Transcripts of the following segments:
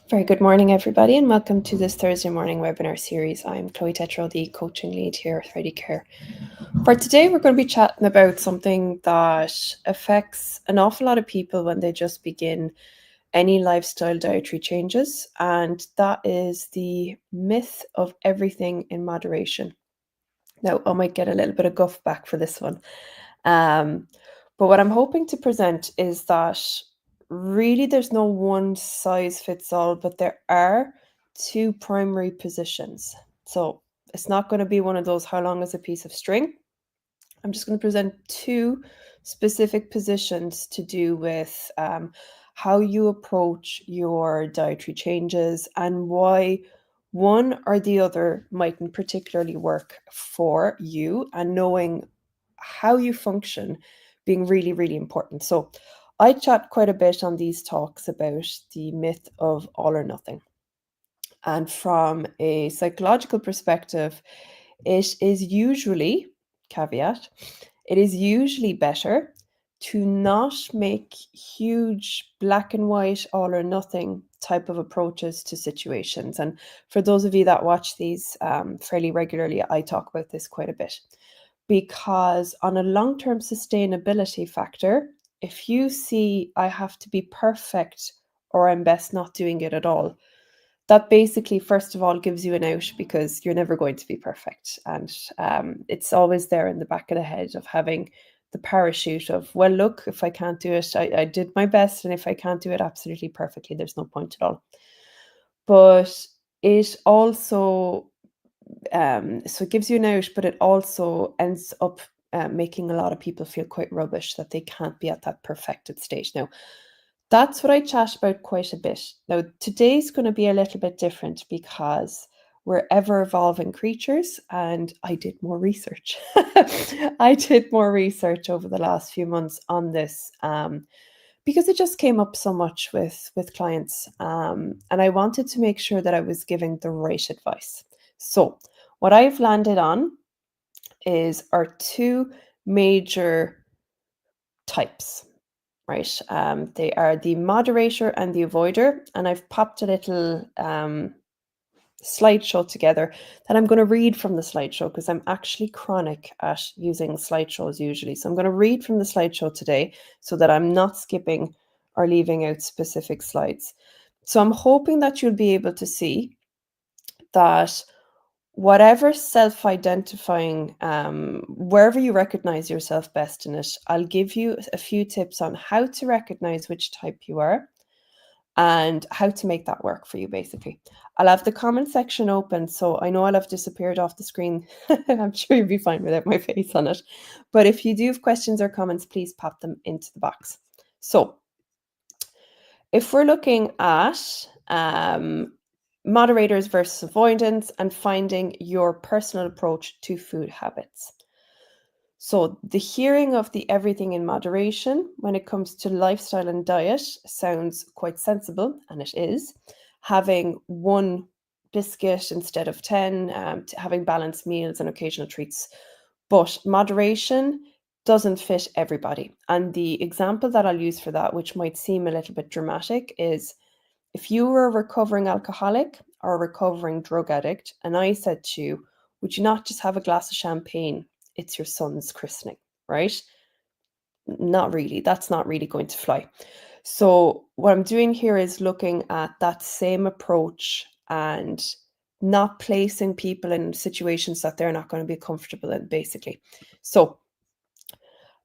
Very good morning, everybody, and welcome to this Thursday morning webinar series. I'm Chloe Tetro, the coaching lead here at Ready Care. For today, we're going to be chatting about something that affects an awful lot of people when they just begin any lifestyle dietary changes, and that is the myth of everything in moderation. Now, I might get a little bit of guff back for this one. But what I'm hoping to present is that really there's no one size fits all, but there are two primary positions. So it's not going to be one of those how long is a piece of string. I'm just going to present two specific positions to do with how you approach your dietary changes and why one or the other mightn't particularly work for you, and knowing how you function being really, really important. So I chat quite a bit on these talks about the myth of all or nothing. And from a psychological perspective, it is usually, caveat, it is usually better to not make huge black and white, all or nothing type of approaches to situations. And for those of you that watch these fairly regularly, I talk about this quite a bit. Because on a long-term sustainability factor, if you see I have to be perfect or I'm best not doing it at all, that basically, first of all, gives you an out because you're never going to be perfect. And it's always there in the back of the head of having the parachute of, well, look, if I can't do it, I did my best. And if I can't do it absolutely perfectly, there's no point at all. But it also, so it gives you an out, but it also ends up making a lot of people feel quite rubbish that they can't be at that perfected stage. Now, that's what I chat about quite a bit. Now, today's going to be a little bit different because we're ever evolving creatures, and I did more research. I did more research over the last few months on this because it just came up so much with clients, and I wanted to make sure that I was giving the right advice. So, what I've landed on is our two major types. Right, they are the moderator and the avoider, and I've popped a little slideshow together that I'm going to read from the slideshow because I'm actually chronic at using slideshows usually. So I'm going to read from the slideshow today so that I'm not skipping or leaving out specific slides. So I'm hoping that you'll be able to see that whatever self-identifying, wherever you recognize yourself best in it, I'll give you a few tips on how to recognize which type you are and how to make that work for you, basically. I'll have the comment section open, so I know I'll have disappeared off the screen. I'm sure you'll be fine without my face on it. But if you do have questions or comments, please pop them into the box. So if we're looking at moderators versus avoidance and finding your personal approach to food habits. So the hearing of the everything in moderation when it comes to lifestyle and diet sounds quite sensible, and it is. Having one biscuit instead of 10, having balanced meals and occasional treats. But moderation doesn't fit everybody. And the example that I'll use for that, which might seem a little bit dramatic, is if you were a recovering alcoholic or a recovering drug addict, and I said to you, would you not just have a glass of champagne? It's your son's christening, right? Not really. That's not really going to fly. So what I'm doing here is looking at that same approach and not placing people in situations that they're not going to be comfortable in, basically. So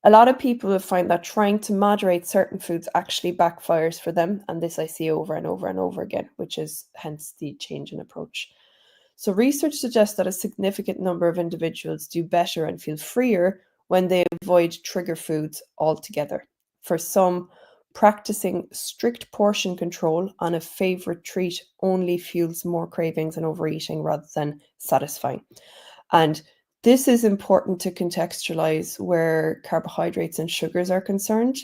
a lot of people will find that trying to moderate certain foods actually backfires for them. And this I see over and over and over again, which is hence the change in approach. So research suggests that a significant number of individuals do better and feel freer when they avoid trigger foods altogether. For some, practicing strict portion control on a favorite treat only fuels more cravings and overeating rather than satisfying. And this is important to contextualize where carbohydrates and sugars are concerned.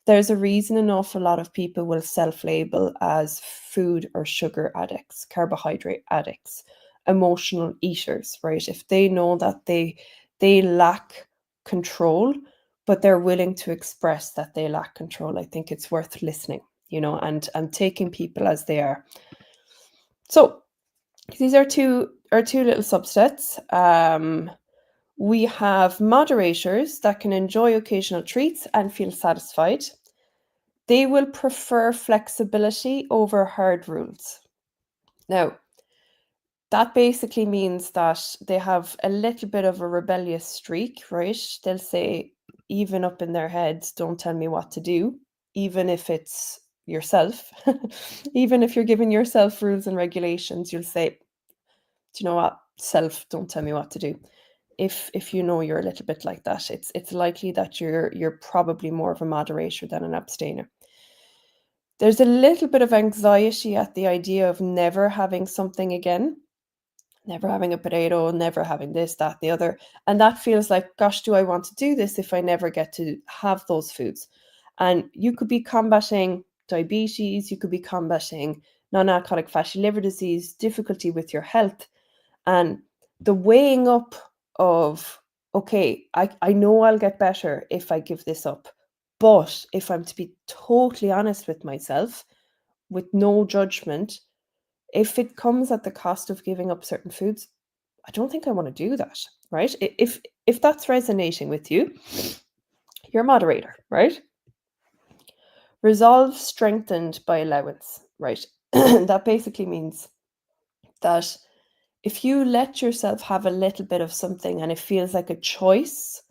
There's a reason an awful lot of people will self-label as food or sugar addicts, carbohydrate addicts, emotional eaters, right? If they know that they lack control, but they're willing to express that they lack control, I think it's worth listening, and taking people as they are. So these are two little subsets. We have moderators that can enjoy occasional treats and feel satisfied. They will prefer flexibility over hard rules. Now, that basically means that they have a little bit of a rebellious streak, right? They'll say, even up in their heads, don't tell me what to do, even if it's yourself. Even if you're giving yourself rules and regulations, you'll say, do you know what? Self, don't tell me what to do. If you know you're a little bit like that, it's likely that you're probably more of a moderator than an abstainer. There's a little bit of anxiety at the idea of never having something again, never having a potato, never having this, that, the other. And that feels like, gosh, do I want to do this if I never get to have those foods? And you could be combating diabetes, you could be combating non-alcoholic fatty liver disease, difficulty with your health, and the weighing up of, okay, I know I'll get better if I give this up. But if I'm to be totally honest with myself, with no judgment, if it comes at the cost of giving up certain foods, I don't think I want to do that, right? If that's resonating with you, you're a moderator, right? Resolve strengthened by allowance, right? That basically means that if you let yourself have a little bit of something and it feels like a choice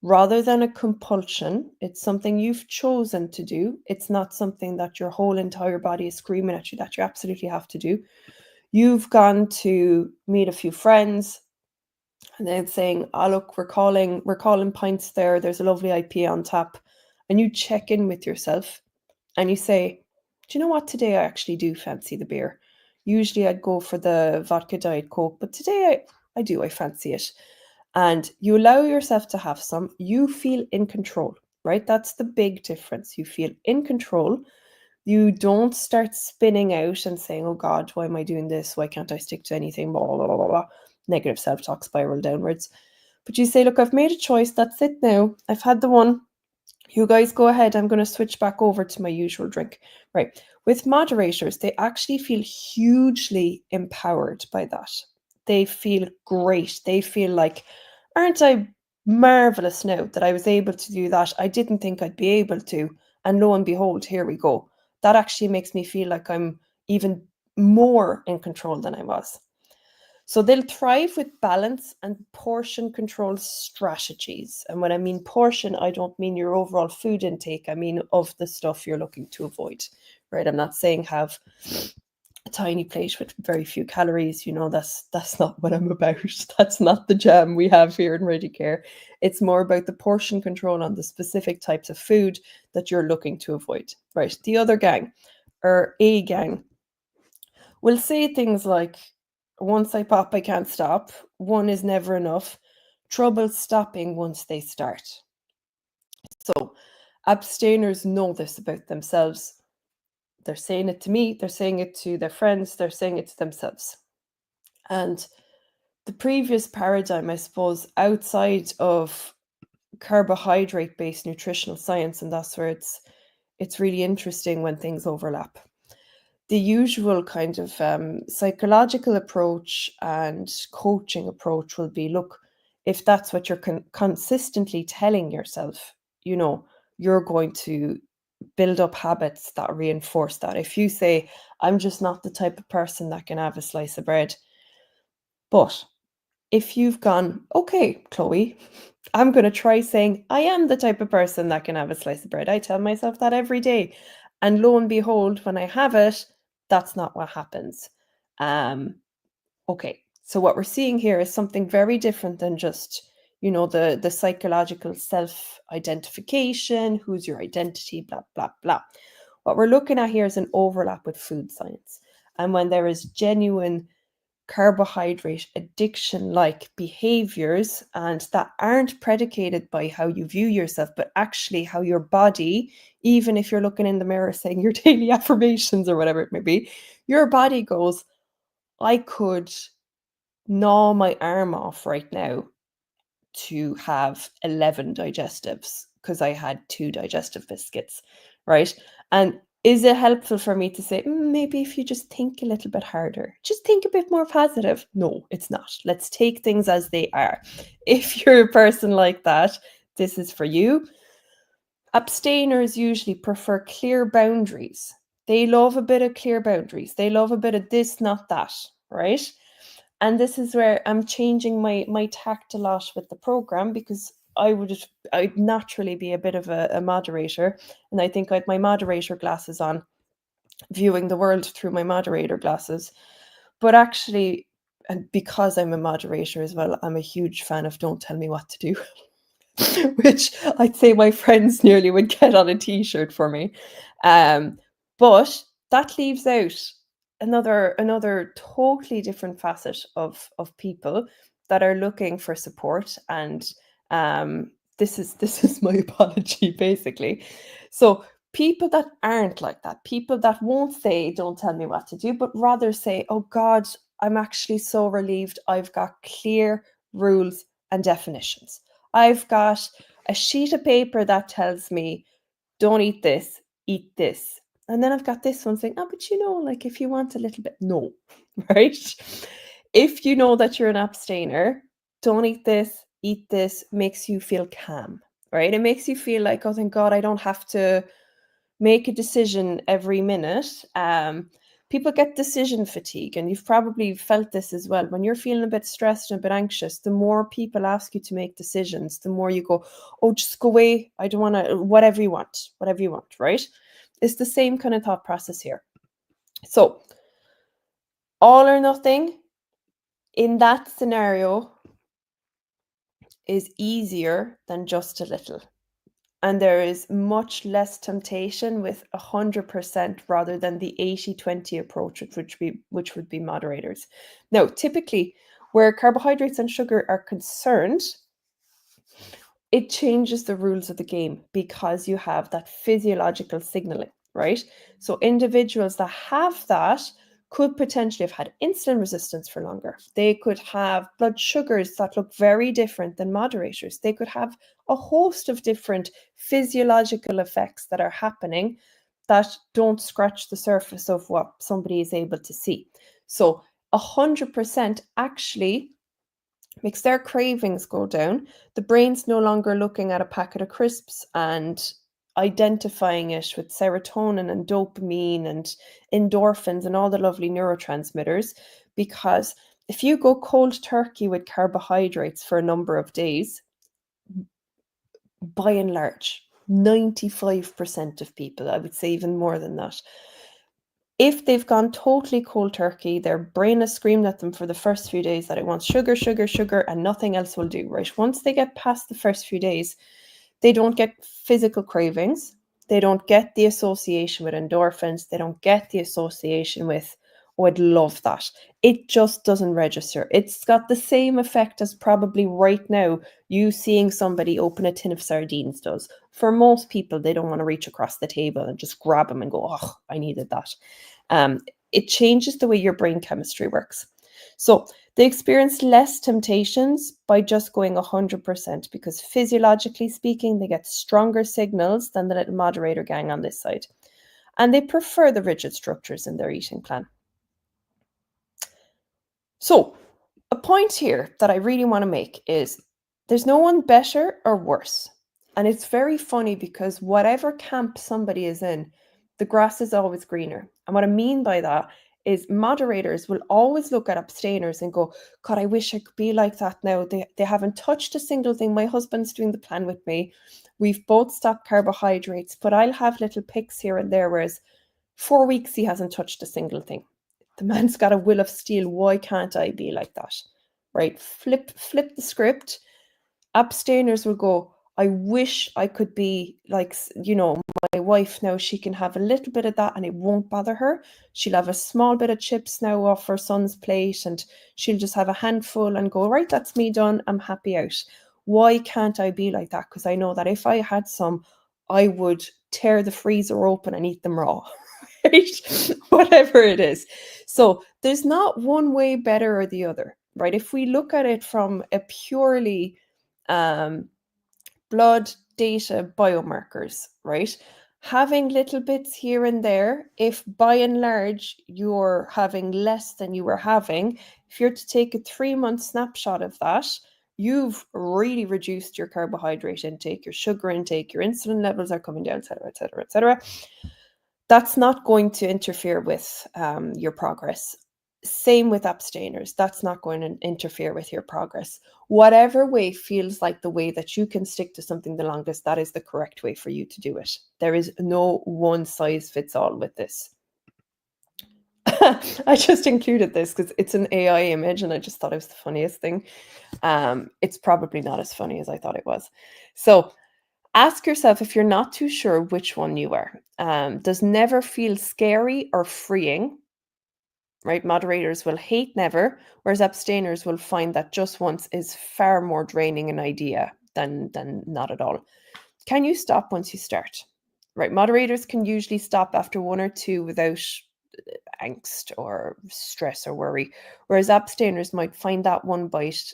rather than a compulsion, it's something you've chosen to do. It's not something that your whole entire body is screaming at you that you absolutely have to do. You've gone to meet a few friends and then saying, oh look, we're calling pints there. There's a lovely IPA on tap. And you check in with yourself and you say, do you know what? Today I actually do fancy the beer. Usually I'd go for the vodka Diet Coke, but today I fancy it. And you allow yourself to have some. You feel in control, right? That's the big difference. You feel in control. You don't start spinning out and saying, oh God, why am I doing this? Why can't I stick to anything? Blah, blah, blah, blah, blah. Negative self-talk spiral downwards. But you say, look, I've made a choice. That's it now. I've had the one. You guys go ahead. I'm going to switch back over to my usual drink. Right. With moderators, they actually feel hugely empowered by that. They feel great. They feel like, aren't I marvelous now that I was able to do that? I didn't think I'd be able to. And lo and behold, here we go. That actually makes me feel like I'm even more in control than I was. So they'll thrive with balance and portion control strategies. And when I mean portion, I don't mean your overall food intake. I mean of the stuff you're looking to avoid, right? I'm not saying have a tiny plate with very few calories. That's not what I'm about. That's not the jam we have here in Ready Care. It's more about the portion control on the specific types of food that you're looking to avoid, right? The other gang, or a gang, will say things like, once I pop, I can't stop. One is never enough. Trouble stopping once they start. So abstainers know this about themselves. They're saying it to me, they're saying it to their friends, they're saying it to themselves. And the previous paradigm, I suppose, outside of carbohydrate-based nutritional science, and that's where it's really interesting when things overlap. The usual kind of psychological approach and coaching approach will be, look, if that's what you're consistently telling yourself, you're going to build up habits that reinforce that. If you say, I'm just not the type of person that can have a slice of bread, but if you've gone, okay, Chloe, I'm going to try saying, I am the type of person that can have a slice of bread. I tell myself that every day. And lo and behold, when I have it, that's not what happens. Okay, so what we're seeing here is something very different than just, the psychological self-identification, who's your identity, blah, blah, blah. What we're looking at here is an overlap with food science. And when there is genuine carbohydrate addiction like behaviors, and that aren't predicated by how you view yourself, but actually how your body, even if you're looking in the mirror saying your daily affirmations or whatever it may be, your body goes, I could gnaw my arm off right now to have 11 digestives because I had 2 digestive biscuits, right? And Is it helpful for me to say, maybe if you just think a little bit harder, just think a bit more positive? No, it's not. Let's take things as they are. If you're a person like that, this is for you. Abstainers usually prefer clear boundaries. They love a bit of clear boundaries. They love a bit of this, not that, right? And this is where I'm changing my tact a lot with the program, because I'd naturally be a bit of a moderator, and I think I'd my moderator glasses on, viewing the world through my moderator glasses. But actually, and because I'm a moderator as well, I'm a huge fan of don't tell me what to do. Which I'd say my friends nearly would get on a t-shirt for me. But that leaves out another totally different facet of people that are looking for support. And this is my apology, basically. So people that aren't like that, people that won't say, don't tell me what to do, but rather say, oh God, I'm actually so relieved I've got clear rules and definitions. I've got a sheet of paper that tells me, don't eat this, eat this. And then I've got this one saying, oh, but like if you want a little bit, no, right? If you know that you're an abstainer, don't eat this makes you feel calm, right? It makes you feel like, oh, thank God, I don't have to make a decision every minute. People get decision fatigue, and you've probably felt this as well. When you're feeling a bit stressed and a bit anxious, the more people ask you to make decisions, the more you go, oh, just go away. I don't want to, whatever you want, right? It's the same kind of thought process here. So, all or nothing in that scenario is easier than just a little. And there is much less temptation with 100% rather than the 80-20 approach, which would be moderators. Now, typically, where carbohydrates and sugar are concerned, it changes the rules of the game because you have that physiological signaling, right? So individuals that have that could potentially have had insulin resistance for longer. They could have blood sugars that look very different than moderators. They could have a host of different physiological effects that are happening that don't scratch the surface of what somebody is able to see. So 100% actually makes their cravings go down. The brain's no longer looking at a packet of crisps and identifying it with serotonin and dopamine and endorphins and all the lovely neurotransmitters. Because if you go cold turkey with carbohydrates for a number of days, by and large, 95% of people, I would say even more than that, if they've gone totally cold turkey, their brain has screamed at them for the first few days that it wants sugar, sugar, sugar, and nothing else will do, right? Once they get past the first few days, they don't get physical cravings. They don't get the association with endorphins. They don't get the association with, oh, I'd love that. It just doesn't register. It's got the same effect as probably right now you seeing somebody open a tin of sardines does. For most people, they don't want to reach across the table and just grab them and go, oh, I needed that. It changes the way your brain chemistry works. So they experience less temptations by just going 100% because physiologically speaking, they get stronger signals than the little moderator gang on this side. And they prefer the rigid structures in their eating plan. So a point here that I really want to make is there's no one better or worse. And it's very funny because whatever camp somebody is in, the grass is always greener. And what I mean by that is moderators will always look at abstainers and go, God, I wish I could be like that now. They haven't touched a single thing. My husband's doing the plan with me. We've both stopped carbohydrates, but I'll have little picks here and there, whereas 4 weeks he hasn't touched a single thing. The man's got a will of steel. Why can't I be like that? Right? Flip the script. Abstainers will go, I wish I could be like, my wife now. She can have a little bit of that and it won't bother her. She'll have a small bit of chips now off her son's plate and she'll just have a handful and go, right, that's me done. I'm happy out. Why can't I be like that? Because I know that if I had some, I would tear the freezer open and eat them raw. Right? Whatever it is. So there's not one way better or the other, right? If we look at it from a purely blood data biomarkers, right? Having little bits here and there, if by and large you're having less than you were having, if you're to take a 3-month snapshot of that, you've really reduced your carbohydrate intake, your sugar intake, your insulin levels are coming down, etc., etc., etc. That's not going to interfere with your progress. Same with abstainers. That's not going to interfere with your progress. Whatever way feels like the way that you can stick to something the longest, that is the correct way for you to do it. There is no one size fits all with this. I just included this because it's an AI image and I just thought it was the funniest thing. It's probably not as funny as I thought it was. So ask yourself if you're not too sure which one you are. Does never feel scary or freeing? Right? Moderators will hate never, whereas abstainers will find that just once is far more draining an idea than not at all. Can you stop once you start? Right? Moderators can usually stop after 1 or 2 without angst or stress or worry, whereas abstainers might find that one bite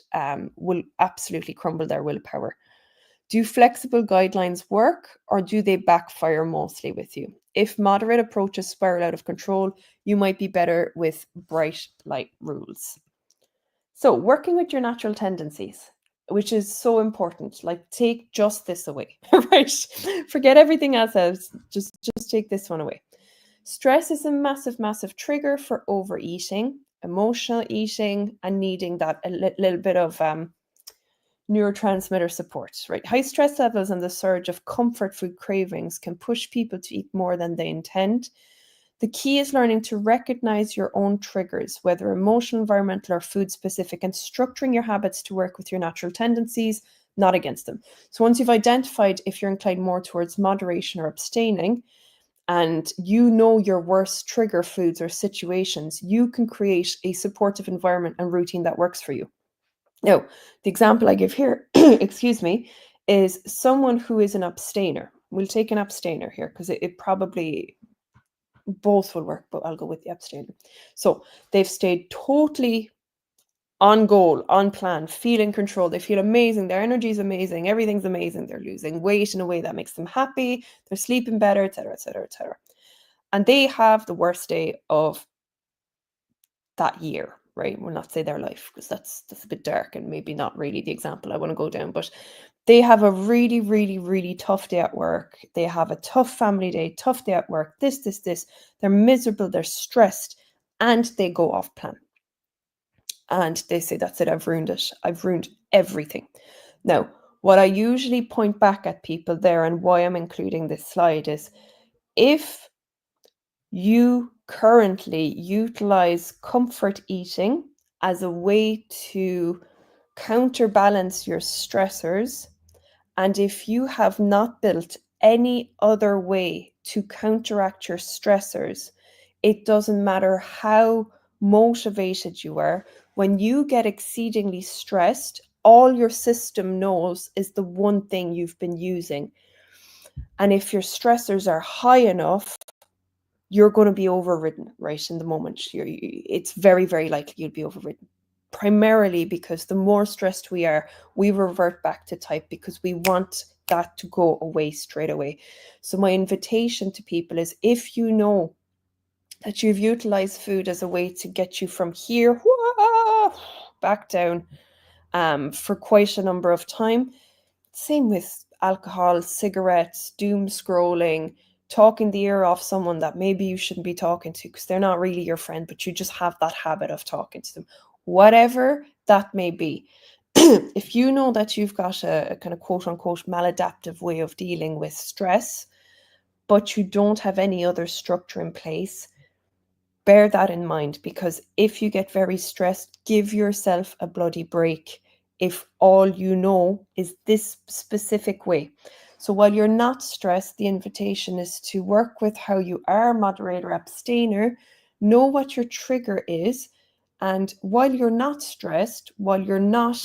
will absolutely crumble their willpower. Do flexible guidelines work or do they backfire mostly with you? If moderate approaches spiral out of control, you might be better with bright light rules. So, working with your natural tendencies, which is so important, like take just this away, right? Forget everything else. Just take this one away. Stress is a massive, massive trigger for overeating, emotional eating, and needing that a little bit of neurotransmitter support, right? High stress levels and the surge of comfort food cravings can push people to eat more than they intend. The key is learning to recognize your own triggers, whether emotional, environmental, or food specific, and structuring your habits to work with your natural tendencies, not against them. So once you've identified if you're inclined more towards moderation or abstaining, and you know your worst trigger foods or situations, you can create a supportive environment and routine that works for you. Now, the example I give here, excuse me, is someone who is an abstainer. We'll take an abstainer here because it probably both will work, but I'll go with the abstainer. So they've stayed totally on goal, on plan, feel in control. They feel amazing. Their energy is amazing. Everything's amazing. They're losing weight in a way that makes them happy. They're sleeping better, etc., etc., etc. And they have the worst day of that year, right? We'll not say their life because that's a bit dark and maybe not really the example I want to go down. But they have a really, really, really tough day at work. They have a tough family day, tough day at work. This. They're miserable. They're stressed, and they go off plan. And they say, "That's it. I've ruined it. I've ruined everything." Now, what I usually point back at people there, and why I'm including this slide, is if you currently utilize comfort eating as a way to counterbalance your stressors, and if you have not built any other way to counteract your stressors, it doesn't matter how motivated you are. When you get exceedingly stressed, all your system knows is the one thing you've been using. And if your stressors are high enough, you're going to be overridden right in the moment. It's very, very likely you'll be overridden. Primarily because the more stressed we are, we revert back to type because we want that to go away straight away. So my invitation to people is, if you know that you've utilized food as a way to get you from here back down for quite a number of time, same with alcohol, cigarettes, doom scrolling, talking the ear off someone that maybe you shouldn't be talking to because they're not really your friend, but you just have that habit of talking to them. Whatever that may be. If you know that you've got a kind of quote unquote maladaptive way of dealing with stress, but you don't have any other structure in place, bear that in mind, because if you get very stressed, give yourself a bloody break if all you know is this specific way. So while you're not stressed, the invitation is to work with how you are, moderate or abstainer, know what your trigger is, and while you're not stressed, while you're not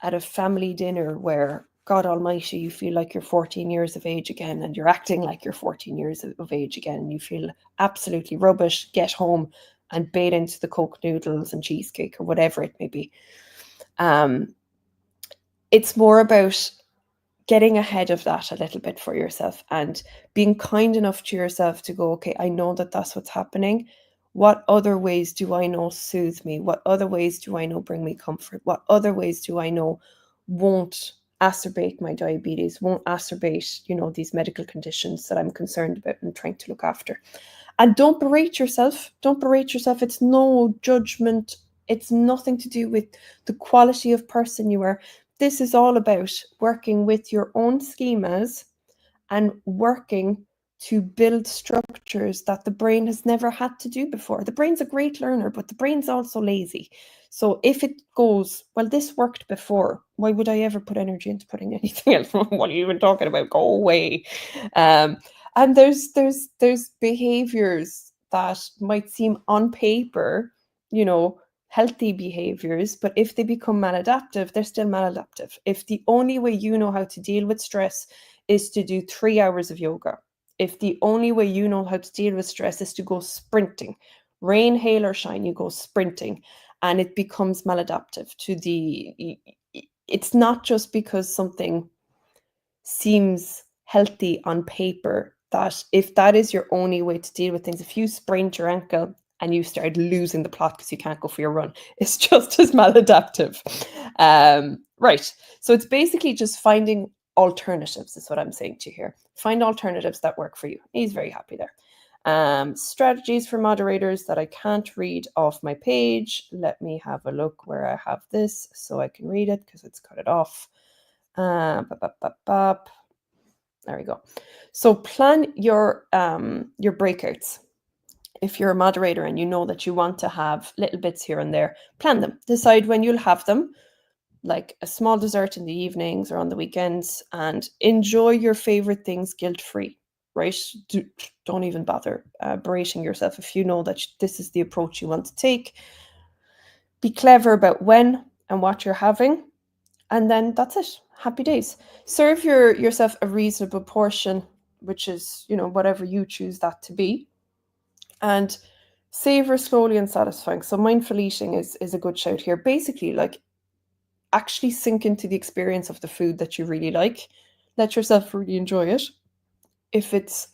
at a family dinner where, God Almighty, you feel like you're 14 years of age again and you're acting like you're 14 years of age again and you feel absolutely rubbish, get home and bait into the Coke noodles and cheesecake or whatever it may be. It's more about getting ahead of that a little bit for yourself and being kind enough to yourself to go, okay, I know that that's what's happening. What other ways do I know soothe me? What other ways do I know bring me comfort? What other ways do I know won't acerbate my diabetes, won't acerbate, these medical conditions that I'm concerned about and trying to look after? And don't berate yourself. Don't berate yourself. It's no judgment. It's nothing to do with the quality of person you are. This is all about working with your own schemas and working to build structures that the brain has never had to do before. The brain's a great learner, but the brain's also lazy. So if it goes, well, this worked before, why would I ever put energy into putting anything else? What are you even talking about? Go away. And there's behaviors that might seem on paper, healthy behaviors, but if they become maladaptive, they're still maladaptive. If the only way you know how to deal with stress is to do 3 hours of yoga, if the only way you know how to deal with stress is to go sprinting, rain, hail, or shine, you go sprinting, and it becomes maladaptive to it's not just because something seems healthy on paper that if that is your only way to deal with things, if you sprained your ankle and you start losing the plot because you can't go for your run, it's just as maladaptive. Right. So it's basically just finding alternatives is what I'm saying to you here. Find alternatives that work for you. He's very happy there. Strategies for moderators that I can't read off my page. Let me have a look where I have this so I can read it because it's cut it off. There we go. So plan your breakouts. If you're a moderator and you know that you want to have little bits here and there, plan them. Decide when you'll have them, like a small dessert in the evenings or on the weekends, and enjoy your favorite things guilt-free, right? Don't even bother berating yourself if you know that this is the approach you want to take. Be clever about when and what you're having, and then that's it. Happy days. Serve yourself a reasonable portion, which is, whatever you choose that to be. And savor slowly and satisfying. So mindful eating is a good shout here. Basically, like, actually sink into the experience of the food that you really like. Let yourself really enjoy it. If it's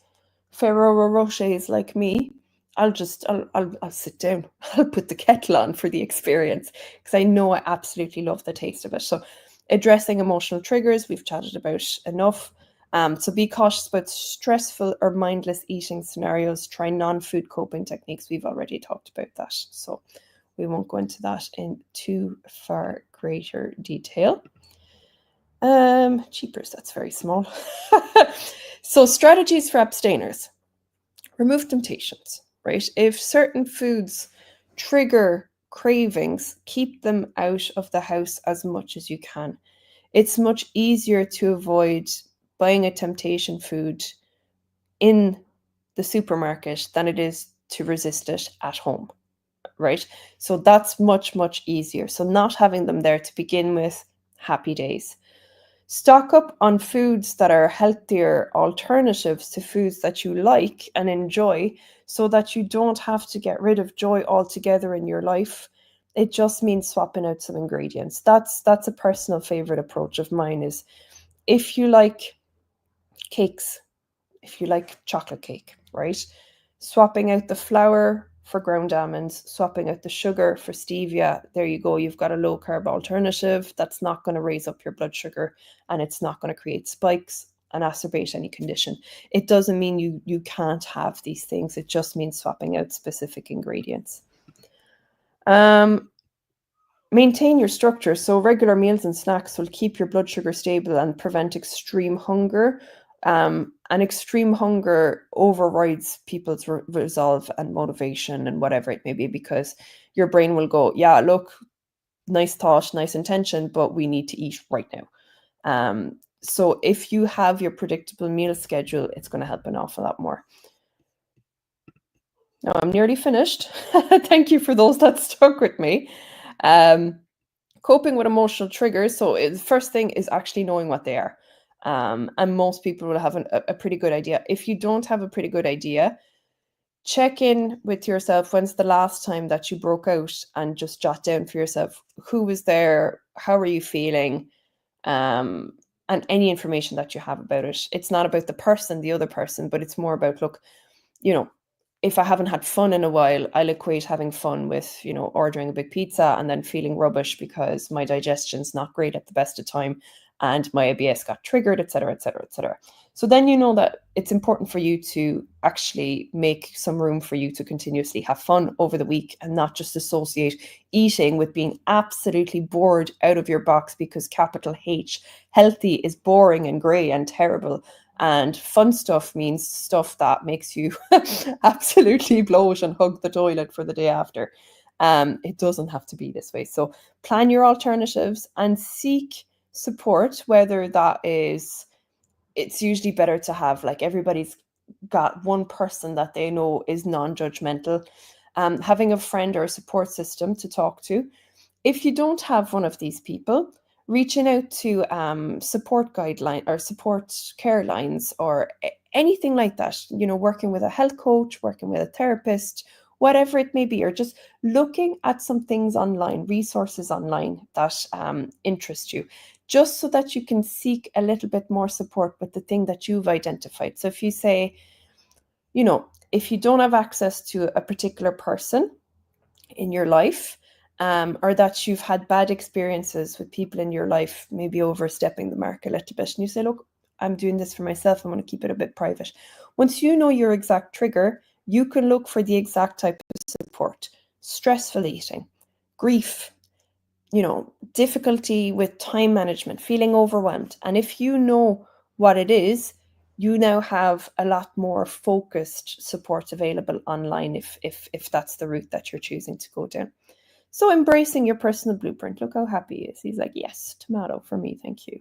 Ferrero Rochers like me, I'll sit down. I'll put the kettle on for the experience because I know I absolutely love the taste of it. So addressing emotional triggers, we've chatted about enough. So be cautious about stressful or mindless eating scenarios. Try non-food coping techniques. We've already talked about that. So we won't go into that in too far greater detail. Cheapers, that's very small. So strategies for abstainers. Remove temptations, right? If certain foods trigger cravings, keep them out of the house as much as you can. It's much easier to avoid buying a temptation food in the supermarket than it is to resist it at home, right? So that's much, much easier. So not having them there to begin with, happy days. Stock up on foods that are healthier alternatives to foods that you like and enjoy so that you don't have to get rid of joy altogether in your life. It just means swapping out some ingredients. That's a personal favorite approach of mine is if you like cakes, if you like chocolate cake, right? Swapping out the flour for ground almonds, swapping out the sugar for stevia. There you go. You've got a low carb alternative that's not going to raise up your blood sugar and it's not going to create spikes and acerbate any condition. It doesn't mean you can't have these things. It just means swapping out specific ingredients. Maintain your structure. So regular meals and snacks will keep your blood sugar stable and prevent extreme hunger. And extreme hunger overrides people's resolve and motivation and whatever it may be, because your brain will go, yeah, look, nice thought, nice intention, but we need to eat right now. So if you have your predictable meal schedule, it's going to help an awful lot more. Now I'm nearly finished. Thank you for those that stuck with me. Coping with emotional triggers. So the first thing is actually knowing what they are. And most people will have a pretty good idea. If you don't have a pretty good idea, check in with yourself. When's the last time that you broke out, and just jot down for yourself, who was there? How are you feeling? and any information that you have about it. It's not about the person, the other person, but it's more about, look, if I haven't had fun in a while, I'll equate having fun with, ordering a big pizza and then feeling rubbish because my digestion's not great at the best of time and my IBS got triggered, etc., etc., etc. So then you know that it's important for you to actually make some room for you to continuously have fun over the week and not just associate eating with being absolutely bored out of your box, because capital H, healthy is boring and grey and terrible. And fun stuff means stuff that makes you absolutely bloat and hug the toilet for the day after. It doesn't have to be this way. So plan your alternatives and seek support, whether that is, it's usually better to have, like, everybody's got one person that they know is non-judgmental. Having a friend or a support system to talk to. If you don't have one of these people, reaching out to support guideline or support care lines or anything like that, working with a health coach, working with a therapist, whatever it may be, or just looking at some things online, resources online that interest you, just so that you can seek a little bit more support with the thing that you've identified. So if you say, if you don't have access to a particular person in your life, or that you've had bad experiences with people in your life, maybe overstepping the mark a little bit, and you say, look, I'm doing this for myself, I'm going to keep it a bit private. Once you know your exact trigger, you can look for the exact type of support. Stressful eating, grief, difficulty with time management, feeling overwhelmed. And if you know what it is, you now have a lot more focused support available online if that's the route that you're choosing to go down. So embracing your personal blueprint. Look how happy he is. He's like, yes, tomato for me, thank you.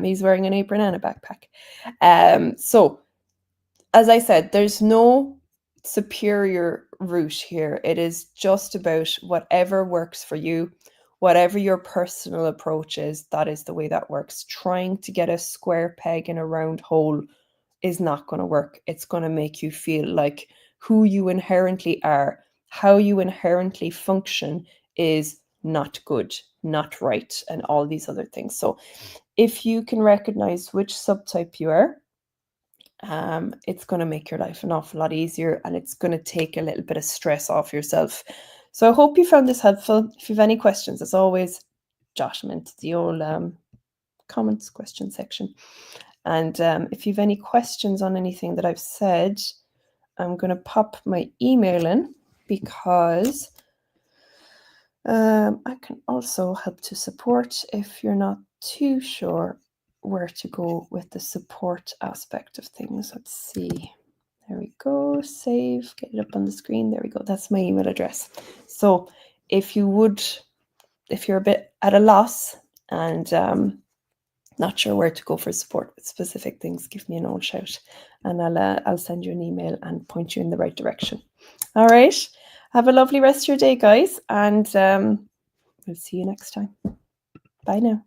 He's wearing an apron and a backpack. So as I said, there's no superior route here. It is just about whatever works for you, whatever your personal approach is, that is the way that works. Trying to get a square peg in a round hole is not going to work. It's going to make you feel like who you inherently are, how you inherently function is not good, not right, and all these other things. So if you can recognize which subtype you are, it's going to make your life an awful lot easier, and it's going to take a little bit of stress off yourself. So I hope you found this helpful. If you have any questions, as always, jot them into the old comments question section. And if you have any questions on anything that I've said, I'm going to pop my email in, because I can also help to support if you're not too sure where to go with the support aspect of things. Let's see. There we go. Save, get it up on the screen. There we go. That's my email address. So if you're a bit at a loss and not sure where to go for support with specific things, give me an old shout, and I'll send you an email and point you in the right direction. All right. Have a lovely rest of your day, guys, and we'll see you next time. Bye now.